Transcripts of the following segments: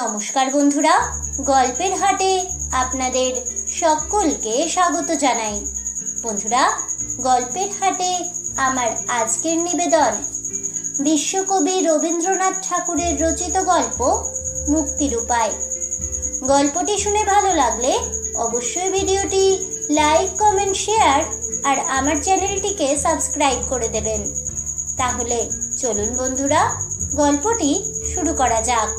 নমস্কার বন্ধুরা, গল্পের হাটে আপনাদের সকলকে স্বাগত জানাই। বন্ধুরা, গল্পের হাটে আমার আজকের নিবেদন বিশ্বকবি রবীন্দ্রনাথ ঠাকুরের রচিত গল্প মুক্তির উপায়। গল্পটি শুনে ভালো লাগলে অবশ্যই ভিডিওটি লাইক, কমেন্ট, শেয়ার আর আমার চ্যানেলটিকে সাবস্ক্রাইব করে দেবেন। তাহলে চলুন বন্ধুরা, গল্পটি শুরু করা যাক।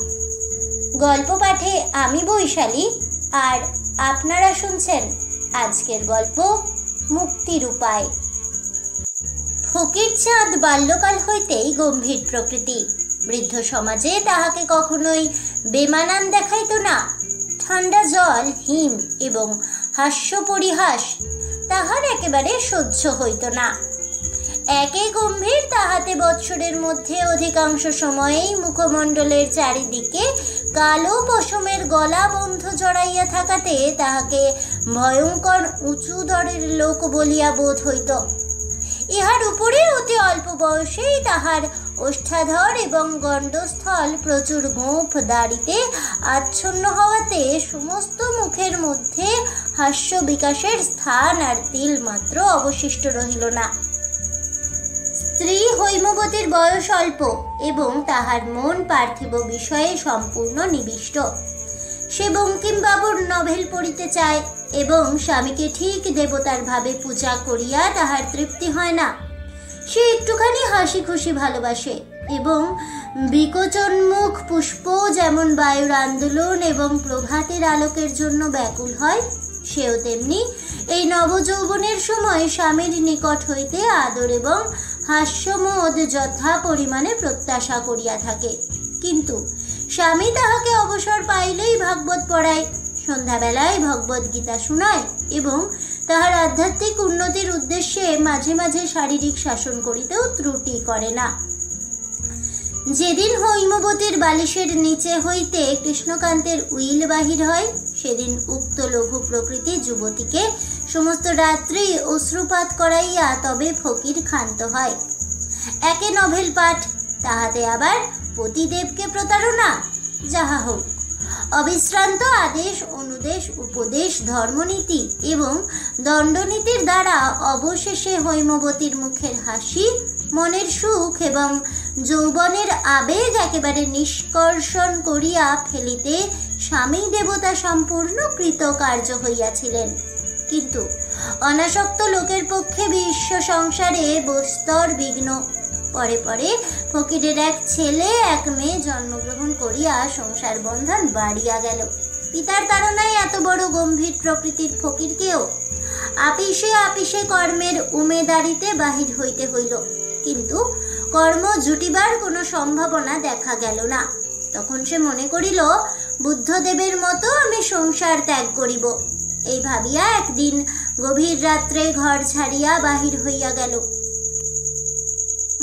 গল্প পাঠে আমি বৈশালী, আর আপনারা শুনছেন আজকের গল্প মুক্তির উপায়। ফকিরচাঁদ বাল্যকাল হইতেই গম্ভীর প্রকৃতি। বৃদ্ধ সমাজে তাহাকে কখনোই বেমানান দেখাইত না। ঠান্ডা জল, হিম এবং হাস্য পরিহাস তাহার একেবারে সহ্য হইত না। একে গম্ভীর তাহাতে বৎসরের মধ্যে অধিকাংশ সময়েই মুখমণ্ডলের চারিদিকে কালো পশমের গলা বন্ধ জড়াইয়া থাকাতে তাহাকে ভয়ঙ্কর উঁচু দরের লোক বলিয়া বোধ হইত। ইহার উপরে অতি অল্প বয়সেই তাহার ওষ্ঠাধর এবং গণ্ডস্থল প্রচুর গোঁফ দাড়িতে আচ্ছন্ন হওয়াতে সমস্ত মুখের মধ্যে হাস্য বিকাশের স্থান আর তিল মাত্র অবশিষ্ট রহিল না। স্ত্রী হৈমবতীর বয়স অল্প এবং তাহার মন পার্থিব বিষয়ে সম্পূর্ণ নিবিষ্ট। সে বঙ্কিমবাবুর নভেল পড়িতে চায় এবং স্বামীকে ঠিক দেবতার ভাবে পূজা করিয়া তাহার তৃপ্তি হয় না। সে একটুখানি হাসি খুশি ভালোবাসে এবং বিকোচনমুখ পুষ্প যেমন বায়ুর আন্দোলন এবং প্রভাতের আলোকের জন্য ব্যাকুল হয়, সেও তেমনি এই নবযৌবনের সময় স্বামীর নিকট হইতে আদর এবং হাস্যমোদ যথা পরিমাণে প্রত্যাশা করিয়া থাকে। কিন্তু স্বামী তাহাকে অবসর পাইলেই ভাগবত পড়ায়, সন্ধ্যাবেলায় ভগবত গীতা শুনায় এবং তাহার আধ্যাত্মিক উন্নতির উদ্দেশ্যে মাঝে মাঝে শারীরিক শাসন করিতেও ত্রুটি করে না। যেদিন হৈমবতীর বালিশের নিচে হইতে কৃষ্ণকান্তের উইল বাহির হয়, সেদিন উক্ত লঘু প্রকৃতি যুবতীকে সমস্ত রাত্রি অশ্রুপাত করাইয়া তবে ফকির ক্ষান্ত হয়। একে নভেল পাঠ, তাহাতে আবার পতিদেবকে প্রতারণা। যাহা হোক, অবিশ্রান্ত আদেশ, অনুদেশ, উপদেশ, ধর্মনীতি এবং দণ্ডনীতির দ্বারা অবশেষে হৈমবতীর মুখের হাসি, মনের সুখ এবং যৌবনের আবেগ একেবারে নিষ্কর্ষণ করিয়া ফেলিতে স্বামী দেবতা সম্পূর্ণ কৃতকার্য হইয়াছিলেন। কিন্তু অনাসক্ত লোকের পক্ষে বিশ্ব সংসারে বস্তর বিঘ্ন। পরে পরে ফকিরের এক ছেলে এক মেয়ে জন্মগ্রহণ করিয়া সংসার বন্ধন বাড়িয়া গেল। পিতার তাড়নায় এত বড় গম্ভীর প্রকৃতির ফকিরকেও আপিসে আপিসে কর্মের উমেদারিতে বাহির হইতে হইল। কিন্তু কর্ম জুটিবার কোনো সম্ভাবনা দেখা গেল না। তখন সে মনে করিল, বুদ্ধদেবের মতো আমি সংসার ত্যাগ করিব। এই ভাবিয়া একদিন গভীর রাত্রে ঘর ছাড়িয়া বাহির হইয়া গেল।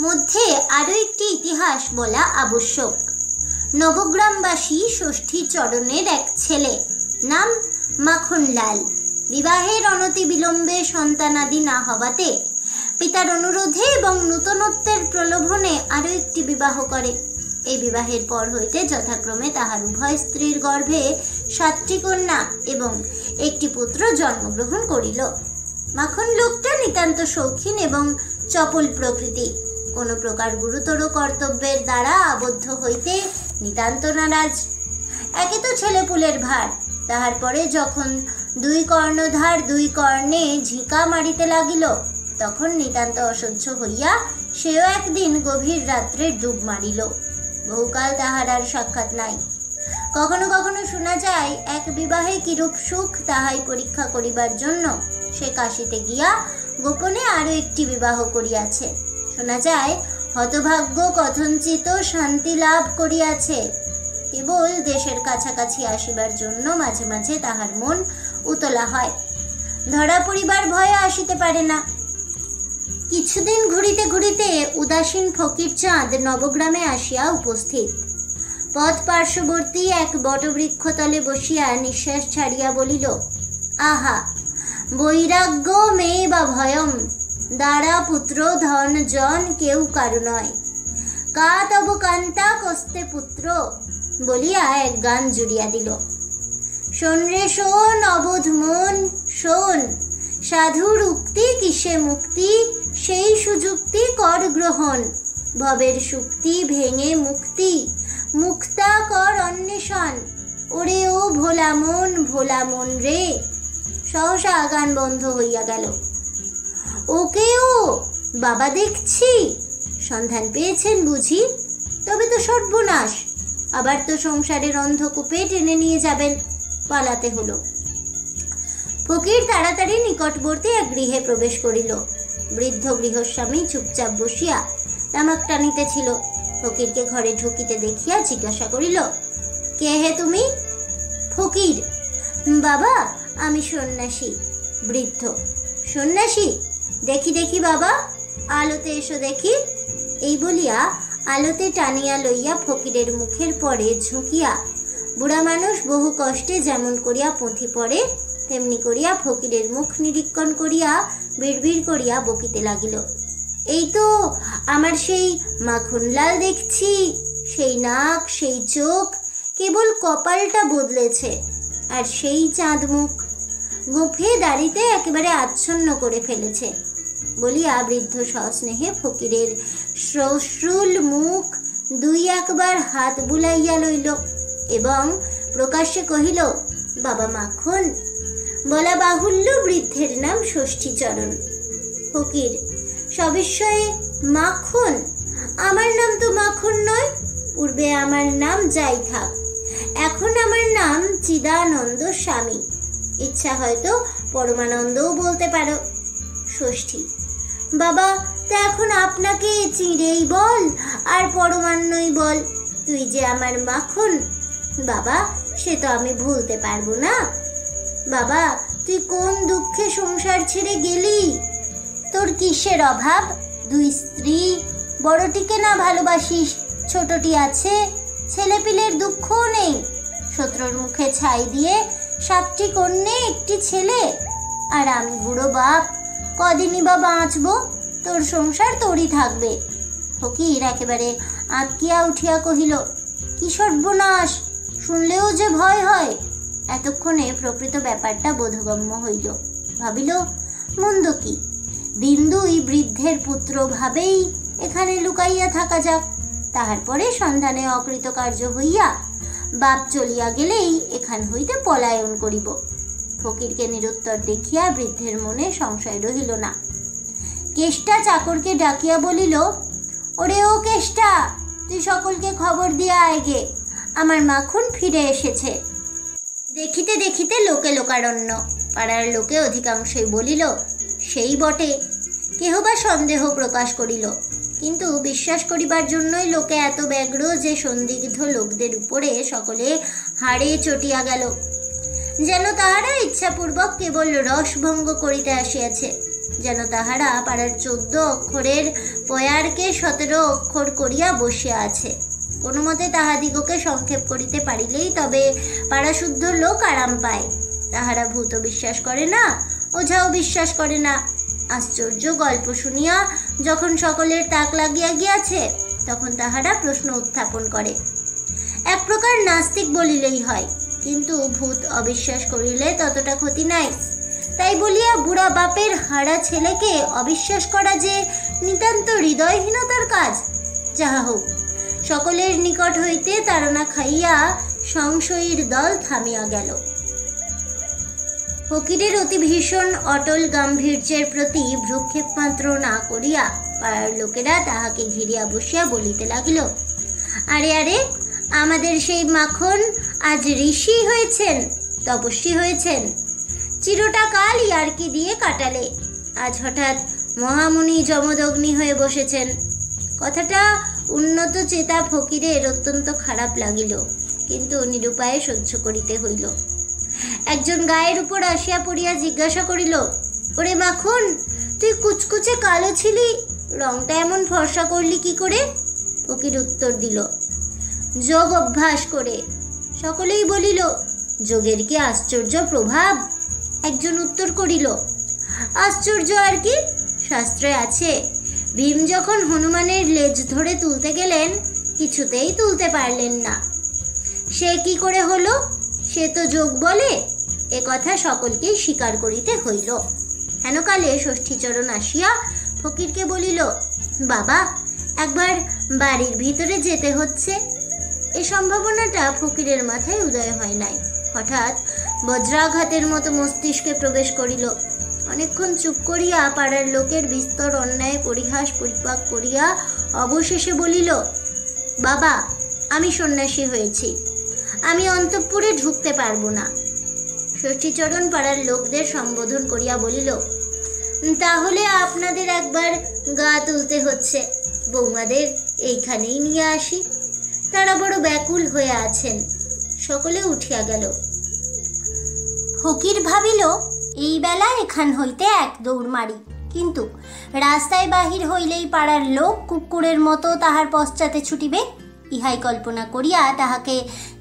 মধ্যে আরো একটি ইতিহাস বলা আবশ্যক। নবগ্রামবাসী ষষ্ঠী চরণের এক ছেলে, নাম মাখনলাল, বিবাহের অনতি বিলম্বে সন্তানাদি না হওয়াতে পিতার অনুরোধে এবং নূতনত্বের প্রলোভনে আরো একটি বিবাহ করে। এই বিবাহের পর হইতে যথাক্রমে তাহার উভয় স্ত্রীর গর্ভে 7টি কন্যা এবং একটি পুত্র জন্মগ্রহণ করিল। মাখন লোকটা নিতান্ত শৌখিন এবং চপল প্রকৃতি। কোনো প্রকার গুরুতর কর্তব্যের দ্বারা আবদ্ধ হইতে নিতান্ত নারাজ। একে তো ছেলেপুলের ভার, তাহার পরে যখন 2 কর্ণধার 2 কর্ণে ঝিঁকা মারিতে লাগিল, তখন নিতান্ত অসহ্য হইয়া সেও একদিন গভীর রাত্রে ডুব মারিল। বহুকাল তাহার আর সাক্ষাৎ নাই। কখনো কখনো শোনা যায়, এক বিবাহে কিরূপ সুখ তাহাই পরীক্ষা করিবার জন্য সে কাশিতে গিয়া গোপনে আরো একটি বিবাহ করিয়াছে। শোনা যায়, হতভাগ্য কথঞ্চিত শান্তি লাভ করিয়াছে। কেবল দেশের কাছাকাছি আসিবার জন্য মাঝে মাঝে তাহার মন উতলা হয়। ধরা পড়িবার ভয়ে আসিতে পারে না। কিছুদিন ঘুরিতে ঘুরিতে উদাসীন ফকিরচাঁদ নবগ্রামে আসিয়া উপস্থিত। পথ পার্শ্ববর্তী এক বটবৃক্ষতলে বসিয়া নিঃশ্বাস ছাড়িয়া বলিল, আহা, বৈরাগ্য মেয়ে বা ভয়ম, দ্বারা পুত্র ধন জন কেউ কারো নয়। কা তব কান্তা কস্তে পুত্র, বলিয়া এক গান জুড়িয়া দিল। শোন রে শোন অবোধ মন শোন, সাধুর উক্তি কিসে মুক্তি, সেই সুযুক্তি কর গ্রহণ, ভবের শুক্তি ভেঙে মুক্তি, মুক্তা কর অন্বেষণ, ওরে ও ভোলা মন রে। সহসা গান বন্ধ হইয়া গেল। ওকে ও বাবা দেখছি, সন্ধান পেয়েছেন বুঝি? তবে তো সর্বনাশ, আবার তো সংসারের অন্ধকূপে টেনে নিয়ে যাবেন। পালাতে হলো। ফকির তাড়াতাড়ি নিকটবর্তী এক গৃহে প্রবেশ করিল। বৃদ্ধ গৃহস্বামী চুপচাপ বসিয়া তামাক টানিতেছিল। ফকিরকে ঘরে ঢুকিতে দেখিয়া জিজ্ঞাসা করিল, কে হে তুমি? ফকির, বাবা আমি সন্ন্যাসী। বৃদ্ধ, সন্ন্যাসী? দেখি দেখি বাবা, আলোতে এসো দেখি। এই বলিয়া আলোতে টানিয়া লইয়া ফকিরের মুখের পরে ঝুঁকিয়া, বুড়া মানুষ বহু কষ্টে যেমন করিয়া পুঁথি পড়ে তেমনি করিয়া ফকিরের মুখ নিরীক্ষণ করিয়া বিড়বিড় করিয়া বকিতে লাগিল। এই তো আমার সেই মাখনলাল দেখছি, সেই নাক, সেই চোখ, কেবল কপালটা বদলেছে, আর সেই চাঁদ মুখ গোফে দাড়িতে একেবারে আচ্ছন্ন করে ফেলেছে। বলিয়া বৃদ্ধ সস্নেহে ফকিরের শ্মশ্রুল মুখ দুই একবার হাত বুলাইয়া লইল এবং প্রকাশ্যে কহিল, বাবা মাখন। বলা বাহুল্য, বৃদ্ধের নাম ষষ্ঠীচরণ। ফকির, সবিস্ময়ে, মাখন? আমার নাম তো মাখন নয়, পূর্বে আমার নাম যাই থাক, এখন আমার নাম চিদানন্দ স্বামী। ইচ্ছা হয়তো পরমানন্দও বলতে পারো। ষষ্ঠী, বাবা তা এখন আপনাকে চিঁড়েই বল আর পরমান্নই বল, তুই যে আমার মাখন। বাবা সে তো আমি ভুলতে পারবো না। বাবা তুই কোন দুঃখে সংসার ছেড়ে গেলি? তোর কিসের অভাব? দুই স্ত্রী, বড়টিকে না ভালোবাসিস, ছোটটি আছে, ছেলেপিলের দুঃখও নেই। শত্রুর মুখে ছাই দিয়ে 7টি কন্যে, একটি ছেলে, আর আমি বুড়ো বাপ, কদিনই বা বাঁচবো? তোর সংসার তোরই থাকবে। ফকির একেবারে আঁতকিয়া উঠিয়া কহিল, কি সর্বনাশ, শুনলেও যে ভয় হয়। এতক্ষণে প্রকৃত ব্যাপারটা বোধগম্য হইল। ভাবিল, মন্দ কি, দিন-দুই বৃদ্ধের পুত্র ভাবেই এখানে লুকাইয়া থাকা যাক, তাহার পরে সন্ধানে অকৃতকার্য হইয়া বাপ চলিয়া গেলেই এখান হইতে পলায়ন করিব। ফকিরকে নিরুত্তর দেখিয়া বৃদ্ধের মনে সংশয় রহিল না। কেষ্টা চাকরকে ডাকিয়া বলিল, ওরে ও কেষ্টা, তুই সকলকে খবর দিয়া আয়গে, আমার মাখন ফিরে এসেছে। দেখিতে দেখিতে লোকে লোকারণ্য। পাড়ার লোকে অধিকাংশই বলিল, সেই বটে। কেহ বা সন্দেহ প্রকাশ করিল, কিন্তু বিশ্বাস করিবার জন্যই লোকে এত ব্যগ্র যে সন্দিগ্ধ লোকদের উপরে সকলে হাড়ে চটিয়া গেল, যেন তাহারা ইচ্ছাপূর্বক কেবল রসভঙ্গ করিতে আসিয়াছে, যেন তাহারা পাড়ার 14 অক্ষরের পয়ারকে 17 অক্ষর করিয়া বসিয়া আছে। কোনো মতে তাহাদিগকে সংক্ষেপ করিতে পারিলেই তবে পাড়াশুদ্ধ লোক আরাম পায়। তাহারা ভূত বিশ্বাস করে না, ওঝাও বিশ্বাস করে না। আশ্চর্য গল্প শুনিয়া যখন সকলের তাক লাগিয়া গিয়াছে, তখন তাহারা প্রশ্ন উত্থাপন করে। এক প্রকার নাস্তিক বলিলেই হয়, কিন্তু ভূত অবিশ্বাস করিলে ততটা ক্ষতি নাই। তাই বলিয়া বুড়া বাপের হারা ছেলেকে অবিশ্বাস করা যে নিতান্ত হৃদয়হীনতার কাজ। যাহা হোক, সকলের নিকট হইতে তাড়না খাইয়া সংশয়ীর দল থামিয়া গেল। ফকিরের অতি ভীষণ অটল গাম্ভীর্যের প্রতি ভ্রুক্ষেপ মাত্র না করিয়া পাড়ার লোকেরা তাহাকে ঘিরিয়া বসিয়া বলিতে লাগিল, আরে আরে, আমাদের সেই মাখন আজ ঋষি হয়েছেন, তপস্বী হয়েছেন। চিরটা কাল ইয়ার্কি দিয়ে কাটালে, আজ হঠাৎ মহামুনি যমদগ্নি হয়ে বসেছেন। কথাটা উন্নত চেতা ফকিরের অত্যন্ত খারাপ লাগিল, কিন্তু নিরুপায়ে সহ্য করিতে হইল। একজন গায়ের উপর আসিয়া পড়িয়া জিজ্ঞাসা করিল, ওরে মাখন, তুই কুচকুচে কালো ছিলি, রংটা এমন ফর্সা করলি কি করে? ফকির উত্তর দিল, যোগ অভ্যাস করে। সকলেই বলিল, যোগের কি আশ্চর্য প্রভাব? একজন উত্তর করিল, আশ্চর্য আর কি, শাস্ত্রে আছে, ভীম যখন হনুমানের লেজ ধরে তুলতে গেলেন, কিছুতেই তুলতে পারলেন না। সে কি করে হলো? সে তো যোগ বলে। এ কথা সকলকেই স্বীকার করিতে হইল। হেনকালে ষষ্ঠীচরণ আসিয়া ফকিরকে বলিল, বাবা, একবার বাড়ির ভিতরে যেতে হচ্ছে। এ সম্ভাবনাটা ফকিরের মাথায় উদয় হয় নাই। হঠাৎ বজ্রাঘাতের মতো মস্তিষ্কে প্রবেশ করিল। অনেকক্ষণ চুপ করিয়া পাড়ার লোকের বিস্তর অন্যায় পরিহাস পরিপাক করিয়া অবশেষে বলিল, বাবা, আমি সন্ন্যাসী হয়েছি, আমি অন্তঃপুরে ঢুকতে পারবো না। ষষ্ঠীচরণ পাড়ার লোকদের সম্বোধন করিয়া বলিল, তাহলে আপনাদের একবার গা তুলতে হচ্ছে। বৌমাদের এইখানেই নিয়ে আসি, তারা বড় ব্যাকুল হয়ে আছেন। সকলে উঠিয়া গেল। ফকির ভাবিল, এই বেলা এখান হইতে এক দৌড় মারি, কিন্তু রাস্তায় বাহির হইলেই পাড়ার লোক কুকুরের মতো তাহার পশ্চাতে ছুটিবে। ইহাই কল্পনা করিয়া তাহাকে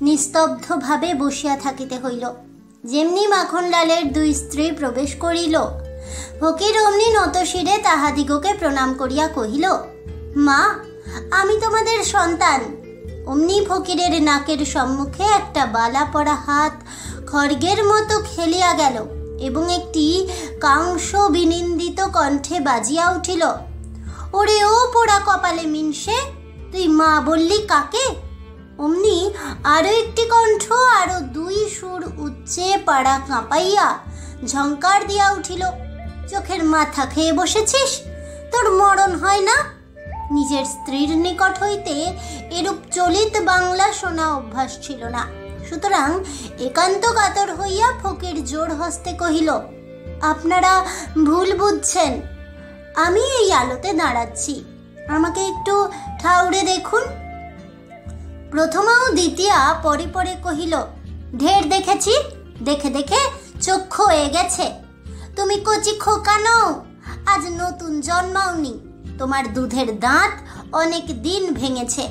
নিস্তব্ধভাবে বসিয়া থাকিতে হইল। যেমনি মাখনলালের দুই স্ত্রী প্রবেশ করিল, ফকির অমনি নতশিরে তাহাদিগকে প্রণাম করিয়া কহিল, মা, আমি তোমাদের সন্তান। অমনি ফকিরের নাকের সম্মুখে একটা বালা পড়া হাত খড়গের মতো খেলিয়া গেল এবং একটি কাংস বিনিন্দিত কণ্ঠে বাজিয়া উঠিল, ওরে ও পোড়া কপালে মিনসে, তুই মা বললি কাকে? অমনি আরো একটি কণ্ঠ আরো দুই সুর উচ্চে পাড়া কাঁপাইয়া ঝংকার দিয়া উঠিল, চোখের মাথা খেয়ে বসেছিস? তোর মরণ হয় না? নিজের স্ত্রীর নিকট হইতে এরূপ চলিত বাংলা শোনা অভ্যাস ছিল না। সুতরাং একান্ত কাতর হইয়া ফকির জোর হস্তে কহিল, আপনারা ভুল বুঝছেন, আমি এই আলোতে দাঁড়াচ্ছি, আমাকে একটু ঠাউরে দেখুন। প্রথমা ও দ্বিতীয়া পরে পরে কহিল, ঢের দেখেছি, দেখে দেখে চক্ষু হয়ে গেছে। তুমি কচি খোকা নও, আজ নতুন জন্মাওনি, তোমার দুধের দাঁত অনেক দিন ভেঙেছে।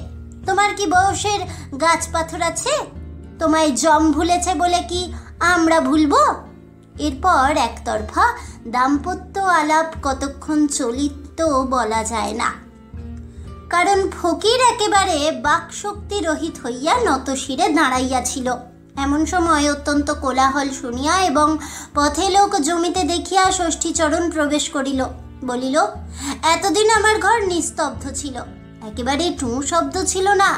তোমার কি বয়সের গাছ পাথর আছে? তোমায় জম ভুলেছে বলে কি আমরা ভুলবো? এরপর একতরফা দাম্পত্য আলাপ কতক্ষণ চলিত বলা যায় না, কারণ ফকির একেবারে বাকশক্তি রহিত হইয়া নতশিরে দাঁড়াইয়াছিল। এমন সময় অত্যন্ত কোলাহল শুনিয়া এবং পথে লোক জমিতে দেখিয়া ষষ্ঠীচরণ প্রবেশ করিল। বলিল, এতদিন আমার ঘর নিস্তব্ধ ছিল, একেবারে টুঁ শব্দ ছিল না।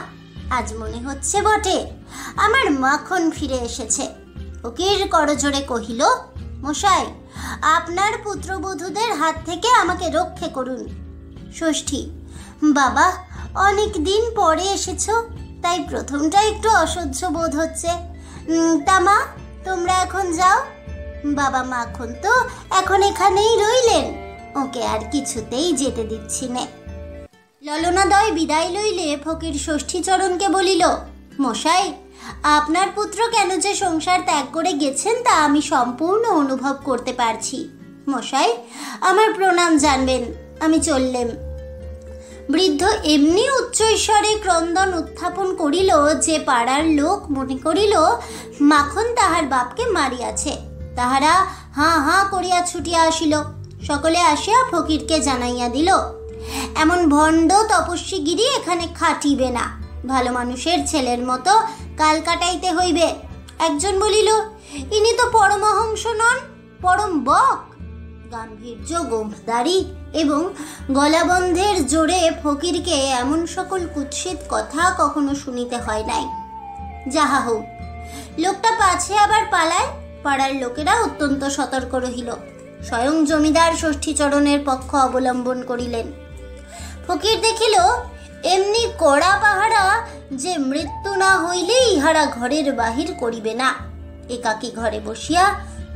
আজ মনে হচ্ছে বটে আমার মাখন ফিরে এসেছে। ফকির করজোড়ে কহিল, মশাই, আপনার পুত্রবধূদের হাত থেকে আমাকে রক্ষে করুন। ষষ্ঠী, বাবা, অনেক দিন পরে এসেছো, তাই প্রথমটা একটু অসহ্য বোধ হচ্ছে। তা মা, তোমরা এখন যাও। বাবা মাখন তো এখন এখানেই রইলেন, ওকে আর কিছুতেই যেতে দিচ্ছি নে। ললনাদয় বিদায় লইলে ফকির ষষ্ঠীচরণকে বলিল, মশাই, আপনার পুত্র কেন যে সংসার ত্যাগ করে গেছেন তা আমি সম্পূর্ণ অনুভব করতে পারছি। মশাই, আমার প্রণাম জানবেন, আমি চললেম। বৃদ্ধ এমনি উচ্চৈস্বরে ক্রন্দন উত্থাপন করিল যে পাড়ার লোক মনে করিল মাখন তাহার বাপকে মারিয়াছে। তাহারা হাঁ হাঁ করিয়া ছুটিয়া আসিল। সকলে আসিয়া ফকিরকে জানাইয়া দিল, এমন ভণ্ড তপস্বীগিরি এখানে খাটিবে না, ভালো মানুষের ছেলের মতো কাল কাটাইতে হইবে। একজন বলিল, ইনি তো পরমহংস নন, পরম বক। গাম্ভীর্য, গোঁফদাড়ি এবং গলাবন্ধের জোরে ফকিরকে এমন সকল কুৎসিত কথা কখনো শুনিতে হয় নাই। যাহা হোক, লোকটা পাছে আবার পালায়। পাড়ার লোকেরা অত্যন্ত সতর্ক রহিল। স্বয়ং জমিদার ষষ্ঠীচরণের পক্ষ অবলম্বন করিলেন। ফকির দেখিল এমনি কড়া পাহারা যে মৃত্যু না হইলে ইহারা ঘরের বাহির করিবে না। একাকী ঘরে বসিয়া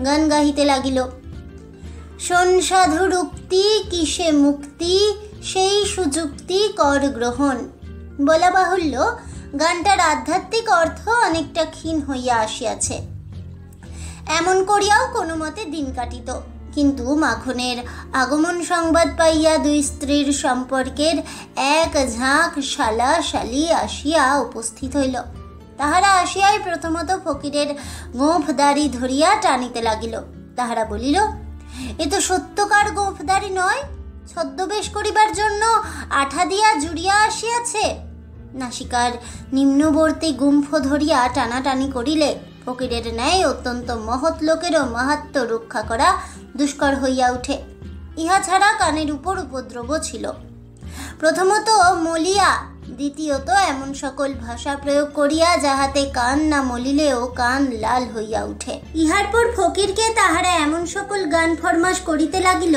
গান গাহিতে লাগিল, শোন সাধুর উক্তি, কিসে মুক্তি, সেই সুযুক্তি কর গ্রহণ। বলা বাহুল্য, গানটার আধ্যাত্মিক অর্থ অনেকটা ক্ষীণ হইয়া আসিয়াছে। এমন করিয়াও কোনো মতে দিন কাটিত। কিন্তু মাখনের আগমন সংবাদ পাইয়া দুই স্ত্রীর সম্পর্কের এক ঝাঁক শালা শালি আসিয়া উপস্থিত হইল। তাহারা আসিয়াই প্রথমত ফকিরের গোঁফদাড়ি ধরিয়া টানিতে লাগিল। তাহারা বলিল, এ তো সত্যকার গোঁফদাড়ি নয়, ছদ্মবেশ করিবার জন্য আঠা দিয়া জুড়িয়া আসিয়াছে। নাসিকার নিম্নবর্তী গুম্ফ ধরিয়া টানাটানি করিলে ফকিরের ন্যায় অত্যন্ত মহৎ লোকেরও মাহাত্ম্য রক্ষা করা দুষ্কর হইয়া উঠে। ইহা ছাড়া কানের উপর উপদ্রব ছিল। প্রথমত মলিয়া, দ্বিতীয়ত এমন সকল ভাষা প্রয়োগ করিয়া যাহাতে কান না মলিলেও কান লাল হইয়া উঠে। ইহার পর ফকিরকে তাহারা এমন সকল গান ফরমাস করিতে লাগিল,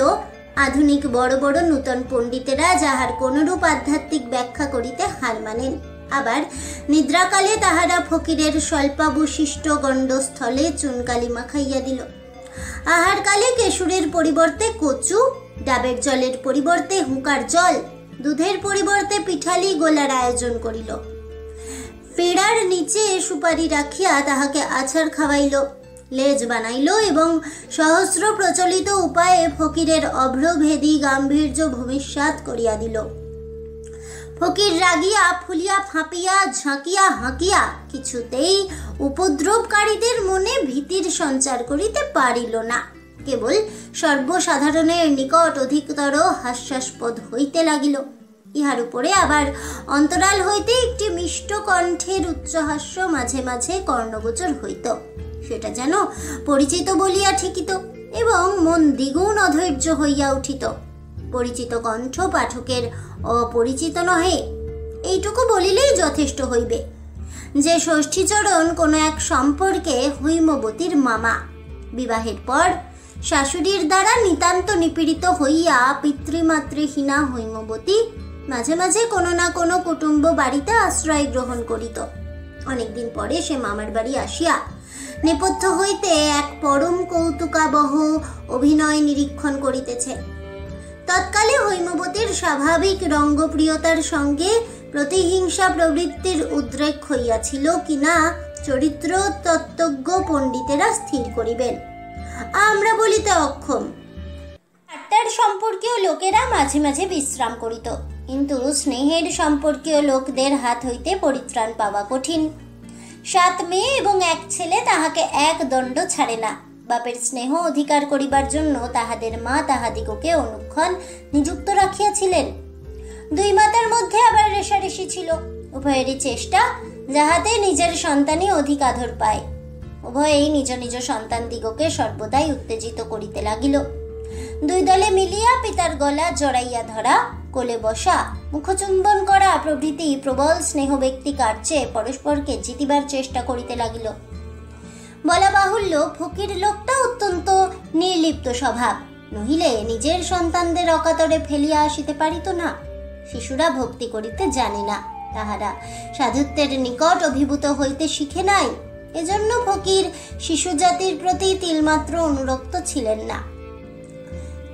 আধুনিক বড় বড় নূতন পণ্ডিতেরা যাহার কোনরূপ আধ্যাত্মিক ব্যাখ্যা করিতে হার মানেন। আবার নিদ্রাকালে তাহারা ফকিরের স্বল্পাবশিষ্ট গণ্ডস্থলে চুনকালি মাখাইয়া দিল। আহারকালে কেশুরের পরিবর্তে কচু, ডাবের জলের পরিবর্তে হুঁকার জল, দুধের পরিবর্তে পিঠালি গোলার আয়োজন করিল। পেড়ার নিচে সুপারি রাখিয়া তাহাকে আছাড় খাওয়াইল, লেজ বানাইল এবং সহস্র প্রচলিত উপায়ে ফকিরের অভ্রভেদী গাম্ভীর্য ভূমিষ্যাৎ করিয়া দিল। ফকির রাগিয়া ফুলিয়া ফাঁপিয়া ঝাঁকিয়া হাঁকিয়া কিছুতেই উপদ্রবকারীদের মনে ভীতির সঞ্চার করিতে পারিল না, কেবল সর্বসাধারণের নিকট অধিকতর হাস্যাস্পদ হইতে লাগিল। ইহার উপরে আবার অন্তরাল হইতে একটি মিষ্ট কণ্ঠের উচ্চহাস্য মাঝে মাঝে কর্ণগোচর হইত। সেটা যেন পরিচিত বলিয়া ঠেকিত এবং মন দ্বিগুণ অধৈর্য হইয়া উঠিত। পরিচিত কণ্ঠ পাঠকের অপরিচিত নহে, এইটুকু বলিলেই যথেষ্ট হইবে যে ষষ্ঠীচরণ কোনো এক সম্পর্কে হৈমবতীর মামা। বিবাহের পর শাশুড়ির দ্বারা নিতান্ত নিপীড়িত হইয়া পিতৃমাতৃহীনা হৈমবতী মাঝে মাঝে কোনো না কোনো কুটুম্ব বাড়িতে আশ্রয় গ্রহণ করিত। অনেকদিন পরে সে মামার বাড়ি আসিয়া নেপথ্য হইতে এক পরম কৌতুকাবহ অভিনয় নিরীক্ষণ করিতেছে। তৎকালে হৈমবতীর স্বাভাবিক রঙ্গপ্রিয়তার সঙ্গে প্রতিহিংসা প্রবৃত্তির উদ্রেক হইয়াছিল কিনা চরিত্র তত্ত্বজ্ঞ পণ্ডিতেরা স্থির করিবেন, আমরা বলিতে অক্ষম। ঠাট্টার সম্পর্কীয় লোকেরা মাঝে মাঝে বিশ্রাম করিত, কিন্তু স্নেহের সম্পর্কীয় লোকদের হাত হইতে পরিত্রাণ পাওয়া কঠিন। 7 মেয়ে এবং 1 ছেলে তাহাকে এক দণ্ড ছাড়ে না। বাপের স্নেহ অধিকার করিবার জন্য তাহাদের মা তাহাদিগকে অনুক্ষণ নিযুক্ত রাখিয়াছিলেন। 2 মাতার মধ্যে আবার রেষারেষি ছিল। উভয়েরই চেষ্টা যাহাতে নিজের সন্তানই অধিক আদর পায়। উভয়েই নিজ নিজ সন্তান দিগকে সর্বদাই উত্তেজিত করিতে লাগিল। 2 দলে মিলিয়া পিতার গলা জড়াইয়া ধরা, কোলে বসা, মুখচুম্বন করা প্রভৃতি প্রবল স্নেহ ব্যক্তি কার্যে পরস্পরকে জিতিবার চেষ্টা করিতে লাগিল। বলা বাহুল্য, ফকির লোকটা অত্যন্ত নির্লিপ্ত স্বভাব, নহিলে নিজের সন্তানদের অকাতরে ফেলিয়া আসিতে পারিত না। শিশুরা ভক্তি করিতে জানে না, তাহারা সাধুত্বের নিকট অভিভূত হইতে শিখে নাই। এজন্য ফকির শিশু জাতির প্রতি তিলমাত্র অনুরক্ত ছিলেন না।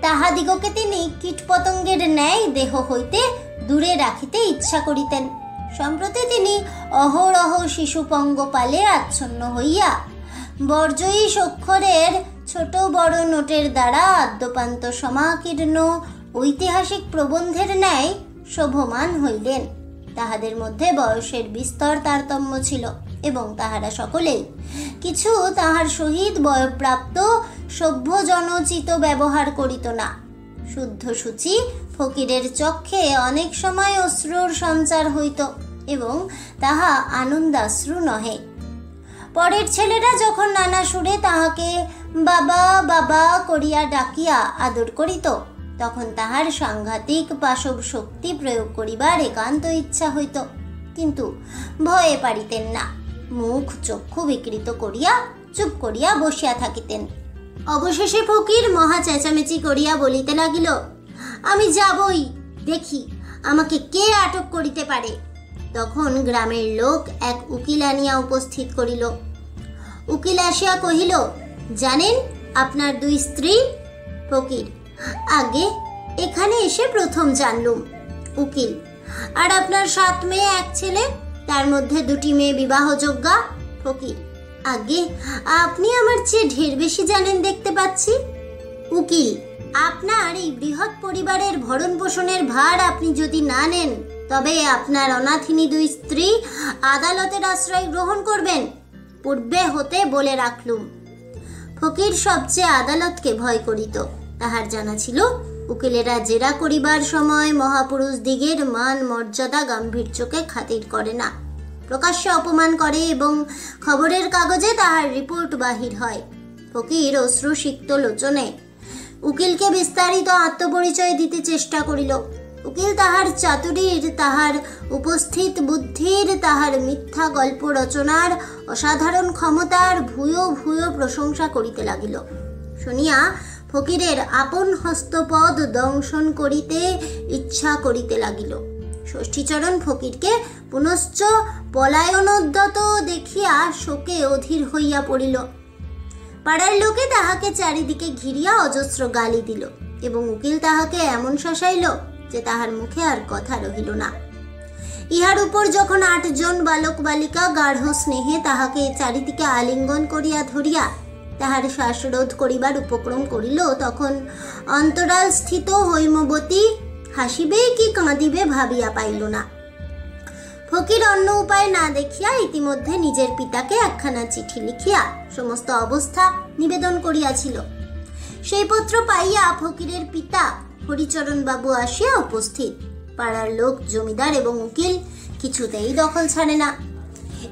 তাহাদিগকে তিনি কীটপতঙ্গের ন্যায় দেহ হইতে দূরে রাখিতে ইচ্ছা করিতেন। সম্প্রতি তিনি অহরহ শিশু পঙ্গপালে আচ্ছন্ন হইয়া বর্জয়ী অক্ষরের ছোট বড় নোটের দ্বারা আদ্যপান্ত সমাকীর্ণ ঐতিহাসিক প্রবন্ধের ন্যায় শোভমান হইলেন। তাহাদের মধ্যে বয়সের বিস্তর তারতম্য ছিল এবং তাহারা সকলেই কিছু তাহার সহিত বয়প্রাপ্ত সভ্য জনচিত ব্যবহার করিত না। শুদ্ধ সূচি ফকিরের চক্ষে অনেক সময় অশ্রুর সঞ্চার হইত এবং তাহা আনন্দাশ্রু নহে। পরের ছেলেরা যখন নানা সুরে তাহাকে বাবা বাবা করিয়া ডাকিয়া আদর করিত, তখন তাহার সাংঘাতিক পাশব শক্তি প্রয়োগ করিবার একান্ত ইচ্ছা হইত, কিন্তু ভয়ে পারিতেন না। মুখ চক্ষু বিকৃত করিয়া চুপ করিয়া বসিয়া থাকিতেন। অবশেষে ফকির মহা চেঁচামেচি করিয়া বলিতে লাগিল, আমি যাবই, দেখি আমাকে কে আটক করিতে পারে। তখন গ্রামের লোক এক উকিল আনিয়া উপস্থিত করিল। উকিল আসিয়া কহিল, জানেন আপনার 2 স্ত্রী? ফকির, আগে এখানে এসে প্রথম জানলুম। উকিল, আর আপনার 7 মেয়ে 1 ছেলে, তার মধ্যে 2টি মেয়ে বিবাহযোগ্যা? ফকির, আগে আপনি আমার চেয়ে ঢের বেশি জানেন দেখতে পাচ্ছি। উকিল, আপনার এই বৃহৎ পরিবারের ভরণ পোষণের ভার আপনি যদি না নেন, তবে আপনার অনাথিনী 2 স্ত্রী আদালতের আশ্রয় গ্রহণ করবেন, পূর্বে হতে বলে রাখলুম। ফকির সবচেয়ে আদালতকে ভয় করিত। তাহার জানা ছিল উকিলেরা জেরা করিবার সময় মহাপুরুষ দিগের মান মর্যাদা গাম্ভীর্যকে খাতির করে না, প্রকাশ্যে অপমান করে এবং খবরের কাগজে তাহার রিপোর্ট বাহির হয়। ফকির অশ্রুসিক্ত লোচনে উকিলকে বিস্তারিত আত্মপরিচয় দিতে চেষ্টা করিল। উকিল তাহার চাতুরীর, তাহার উপস্থিত বুদ্ধির, তাহার মিথ্যা গল্প রচনার অসাধারণ ক্ষমতার ভূয় ভূয় প্রশংসা করিতে লাগিল। শুনিয়া ফকিরের আপন হস্তপদ দংশন করিতে ইচ্ছা করিতে লাগিল। ষষ্ঠীচরণ ফকিরকে পুনশ্চ পলায়নোদ্যত দেখিয়া শোকে অধীর হইয়া পড়িল। পাড়ার লোকে তাহাকে চারিদিকে ঘিরিয়া অজস্র গালি দিল এবং উকিল তাহাকে এমন শাসাইল যে তাহার মুখে আর কথা রহিল না। ইহার উপর যখন 8 জন বালক বালিকা গাঢ় স্নেহে তাহাকে চারিদিকে আলিঙ্গন করিয়া ধরিয়া তাহার শ্বাসরোধ করিবার উপক্রম করিল, তখন অন্তরাল স্থিত হৈমবতী হাসিবে কি কাঁদিবে ভাবিয়া পাইল না। ফকির অন্য উপায় না দেখিয়া ইতিমধ্যে নিজের পিতাকে একখানা চিঠি লিখিয়া সমস্ত অবস্থা নিবেদন করিয়াছিল। সেই পত্র পাইয়া ফকিরের পিতা হরিচরণ বাবু আসিয়া উপস্থিত। পাড়ার লোক, জমিদার এবং উকিল কিছুতেই দখল ছাড়ে না।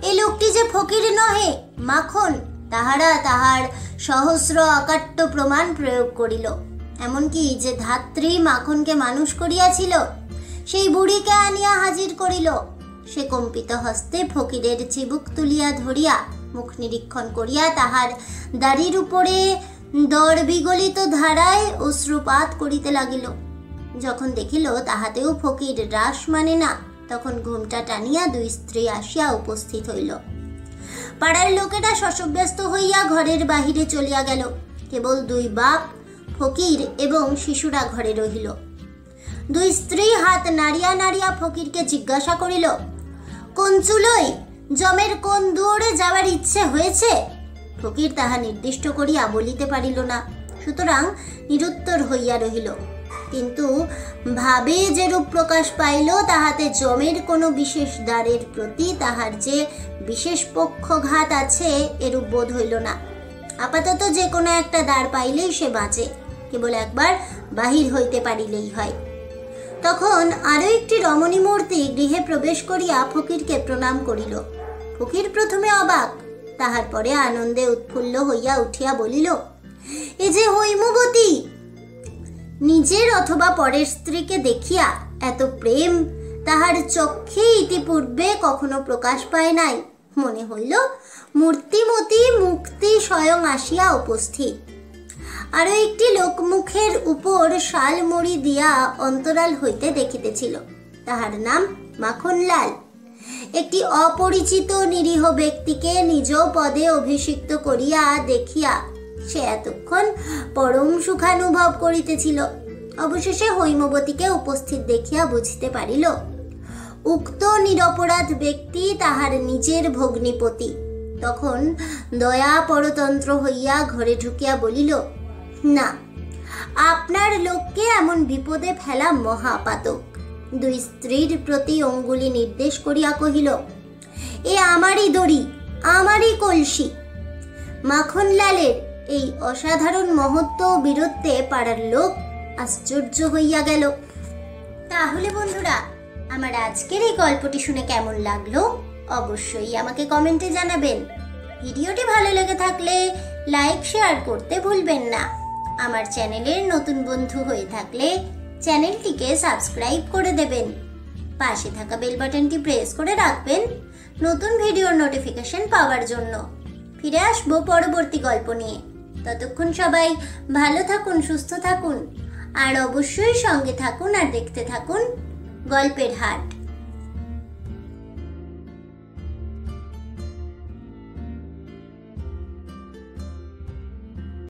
এই লোকটি যে ফকির নহে, মাখন, তাহারা তাহার সহস্র অকাট্য প্রমাণ প্রয়োগ করিল। এমনকি যে ধাত্রী মাখনকে মানুষ করিয়াছিল সেই বুড়িকে আনিয়া হাজির করিল। সে কম্পিত হস্তে ফকিরের চিবুক তুলিয়া ধরিয়া মুখ নিরীক্ষণ করিয়া তাহার দাড়ির উপরে দর বিগলিত ধারায় অশ্রুপাত করিতে লাগিল। যখন দেখিল তাহাতেও ফকির রাস মানে না, তখন ঘুমটা টানিয়া 2 স্ত্রী আসিয়া উপস্থিত হইল। পাড়ার লোকেরা শশব্যস্ত হইয়া ঘরের বাহিরে চলিয়া গেল। কেবল 2 বাপ, ফকির এবং শিশুরা ঘরে রহিল। 2 স্ত্রী হাত নাড়িয়া নাড়িয়া ফকিরকে জিজ্ঞাসা করিল, কোন চুলোয় জমের কোন দুয়ারে যাবার ইচ্ছে হয়েছে? ফকির তাহা নির্দিষ্ট করিয়া বলিতে পারিল না, সুতরাং নিরুত্তর হইয়া রহিল। কিন্তু ভাবে যেরূপ প্রকাশ পাইল তাহাতে জমের কোনো বিশেষ দ্বারের প্রতি তাহার যে বিশেষ পক্ষঘাত আছে এরূপ বোধ হইল না। আপাতত যে কোনো একটা দ্বার পাইলেই সে বাঁচে, কেবল একবার বাহির হইতে পারিলেই হয়। তখন আরো একটি রমণী মূর্তি গৃহে প্রবেশ করিয়া ফকিরকে প্রণাম করিল। ফকির প্রথমে অবাক, তাহার পরে আনন্দে উৎফুল্ল হইয়া উঠিয়া বলিল, এ যে হৈমবতী! নিজের অথবা পরের স্ত্রীকে দেখিয়া এত প্রেম তাহার চক্ষে ইতিপূর্বে কখনো প্রকাশ পায় নাই। মনে হইল মূর্তিমতী মুক্তি স্বয়ং আসিয়া উপস্থিত। আরো একটি লোকমুখের উপর শালমড়ি দিয়া অন্তরাল হইতে দেখিতেছিল, তাহার নাম মাখনলাল। একটি অপরিচিত নিরীহ ব্যক্তিকে নিজ পদে অভিষিক্ত করিয়া দেখিয়া সে এতক্ষণ পরম সুখানুভব করিতেছিল। অবশেষে হৈমবতীকে উপস্থিত দেখিয়া বুঝিতে পারিল উক্ত নিরপরাধ ব্যক্তি তাহার নিজের ভগ্নিপতি। তখন দয়া পরতন্ত্র হইয়া ঘরে ঢুকিয়া বলিল, না, আপনার লোককে এমন বিপদে ফেলা মহাপাতক। 2 স্ত্রীর প্রতি অঙ্গুলি নির্দেশ করিয়া কহিল, এ আমারই দড়ি, আমারই কলসি। মাখনলালের এই অসাধারণ মহত্ব বীরত্বে পাড়ার লোক আশ্চর্য হইয়া গেল। তাহলে বন্ধুরা, আমার আজকের এই গল্পটি শুনে কেমন লাগলো অবশ্যই আমাকে কমেন্টে জানাবেন। ভিডিওটি ভালো লেগে থাকলে লাইক শেয়ার করতে ভুলবেন না। আমার চ্যানেলের নতুন বন্ধু হয়ে থাকলে চ্যানেলটিকে সাবস্ক্রাইব করে দেবেন। পাশে থাকা বেল বাটনটি প্রেস করে রাখবেন নতুন ভিডিওর নোটিফিকেশন পাওয়ার জন্য। ফিরে আসবো পরবর্তী গল্প নিয়ে। ততক্ষণ সবাই ভালো থাকুন, সুস্থ থাকুন আর অবশ্যই সঙ্গে থাকুন আর দেখতে থাকুন গল্পের হাট।